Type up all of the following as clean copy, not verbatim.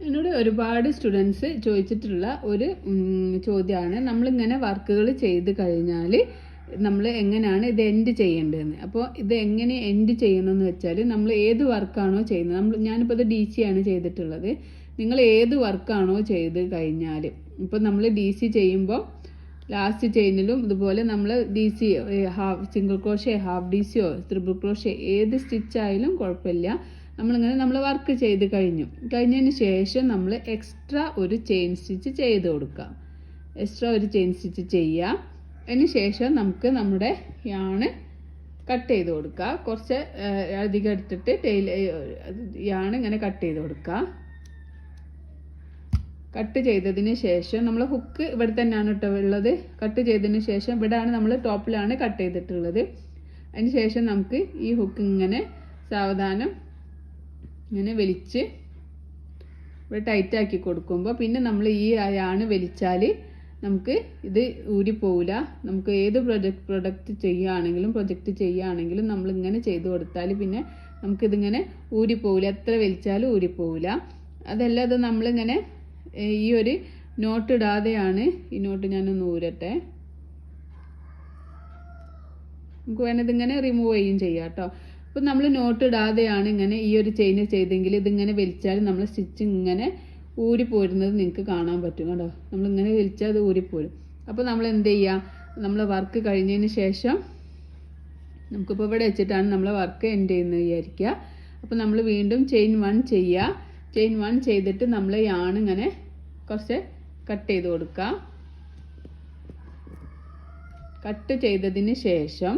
എന്നോട് ഒരുപാട് സ്റ്റുഡൻസ് ചോദിച്ചിട്ടുള്ള ഒരു ചോദ്യമാണ്, നമ്മളിങ്ങനെ വർക്കുകൾ ചെയ്ത് കഴിഞ്ഞാൽ നമ്മൾ എങ്ങനെയാണ് ഇത് എൻഡ് ചെയ്യേണ്ടതെന്ന്. അപ്പോൾ ഇത് എങ്ങനെ എൻഡ് ചെയ്യണമെന്ന് വെച്ചാൽ, നമ്മൾ ഏത് വർക്കാണോ ചെയ്യുന്നത്, ഞാനിപ്പോൾ ഇത് DC ആണ് ചെയ്തിട്ടുള്ളത്. നിങ്ങൾ ഏത് വർക്കാണോ ചെയ്ത് കഴിഞ്ഞാൽ, ഇപ്പോൾ നമ്മൾ DC ചെയ്യുമ്പോൾ ലാസ്റ്റ് ചെയിനിലും ഇതുപോലെ നമ്മൾ DC സിംഗിൾ ക്രോഷേ, ഹാഫ് DCയോ ട്രിപ്പിൾ ക്രോഷേ ഏത് സ്റ്റിച്ചായാലും കുഴപ്പമില്ല. നമ്മൾ വർക്ക് ചെയ്ത് കഴിഞ്ഞതിന് ശേഷം നമ്മൾ എക്സ്ട്രാ ഒരു ചെയിൻ സ്റ്റിച്ച് ചെയ്ത് കൊടുക്കുക. എക്സ്ട്രാ ഒരു ചെയിൻ സ്റ്റിച്ച് ചെയ്യുക. അതിന് ശേഷം നമുക്ക് നമ്മുടെ യാണ് കട്ട് ചെയ്ത് കൊടുക്കുക. കുറച്ച് അധികം എടുത്തിട്ട് യാണ് ഇങ്ങനെ കട്ട് ചെയ്ത് കൊടുക്കുക. കട്ട് ചെയ്തതിന് ശേഷം നമ്മൾ ഹുക്ക് ഇവിടെ തന്നെയാണ് ഉള്ളത്. കട്ട് ചെയ്തതിന് ശേഷം ഇവിടെയാണ് നമ്മൾ ടോപ്പിലാണ് കട്ട് ചെയ്തിട്ടുള്ളത്. അതിന് ശേഷം നമുക്ക് ഈ ഹുക്ക് ഇങ്ങനെ സാവധാനം ഇങ്ങനെ വലിച്ച് ഇവിടെ ടൈറ്റാക്കി കൊടുക്കുമ്പോൾ, പിന്നെ നമ്മൾ ഈ യാണ് വലിച്ചാൽ നമുക്ക് ഇത് ഊരിപ്പോവില്ല. നമുക്ക് ഏത് പ്രൊജക്റ്റ് ചെയ്യുകയാണെങ്കിലും നമ്മളിങ്ങനെ ചെയ്ത് കൊടുത്താൽ പിന്നെ നമുക്കിതിങ്ങനെ ഊരിപ്പോവില്ല. എത്ര വലിച്ചാലും ഊരിപ്പോവില്ല. അതല്ല, അത് നമ്മളിങ്ങനെ ഈ ഒരു നോട്ട് ഇടാതെയാണ്. ഈ നോട്ട് ഞാനൊന്ന് ഊരട്ടെ. നമുക്ക് വേണത് ഇങ്ങനെ റിമൂവ് ചെയ്യുകയും ചെയ്യാം കേട്ടോ. അപ്പോൾ നമ്മൾ നോട്ട് ഇടാതെയാണ് ഇങ്ങനെ ഈ ഒരു ചെയിൻ ചെയ്തെങ്കിൽ ഇതിങ്ങനെ വലിച്ചാൽ നമ്മൾ സ്റ്റിച്ച് ഇങ്ങനെ ഊരിപ്പോരുന്നത് നിങ്ങൾക്ക് കാണാൻ പറ്റും കേട്ടോ. നമ്മളിങ്ങനെ വലിച്ചാൽ അത് ഊരിപ്പോരും. അപ്പോൾ നമ്മൾ എന്ത് ചെയ്യുക, നമ്മൾ വർക്ക് കഴിഞ്ഞതിന് ശേഷം നമുക്കിപ്പോൾ ഇവിടെ വെച്ചിട്ടാണ് നമ്മൾ വർക്ക് എൻഡ് ചെയ്യുന്നത് വിചാരിക്കുക. അപ്പോൾ നമ്മൾ വീണ്ടും ചെയിൻ 1 ചെയ്യുക. ചെയിൻ 1 ചെയ്തിട്ട് നമ്മൾ യാണ് ഇങ്ങനെ കുറച്ച് കട്ട് ചെയ്ത് കൊടുക്കുക. കട്ട് ചെയ്തതിന് ശേഷം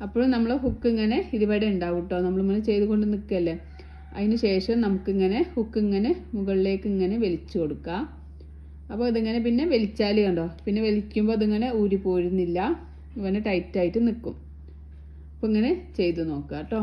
അപ്പോഴും നമ്മൾ ഹുക്ക് ഇങ്ങനെ ഇതിവിടെ ഉണ്ടാവും കേട്ടോ. നമ്മളിങ്ങനെ ചെയ്തുകൊണ്ട് നിൽക്കുകയല്ലേ. അതിന് ശേഷം നമുക്കിങ്ങനെ ഹുക്ക് ഇങ്ങനെ മുകളിലേക്ക് ഇങ്ങനെ വലിച്ചു കൊടുക്കുക. അപ്പോൾ ഇതിങ്ങനെ പിന്നെ വലിച്ചാൽ കണ്ടോ, പിന്നെ വലിക്കുമ്പോൾ അതിങ്ങനെ ഊരി പോരുന്നില്ല, ഇങ്ങനെ ടൈറ്റായിട്ട് നിൽക്കും. അപ്പോൾ ഇങ്ങനെ ചെയ്ത് നോക്കുക കേട്ടോ.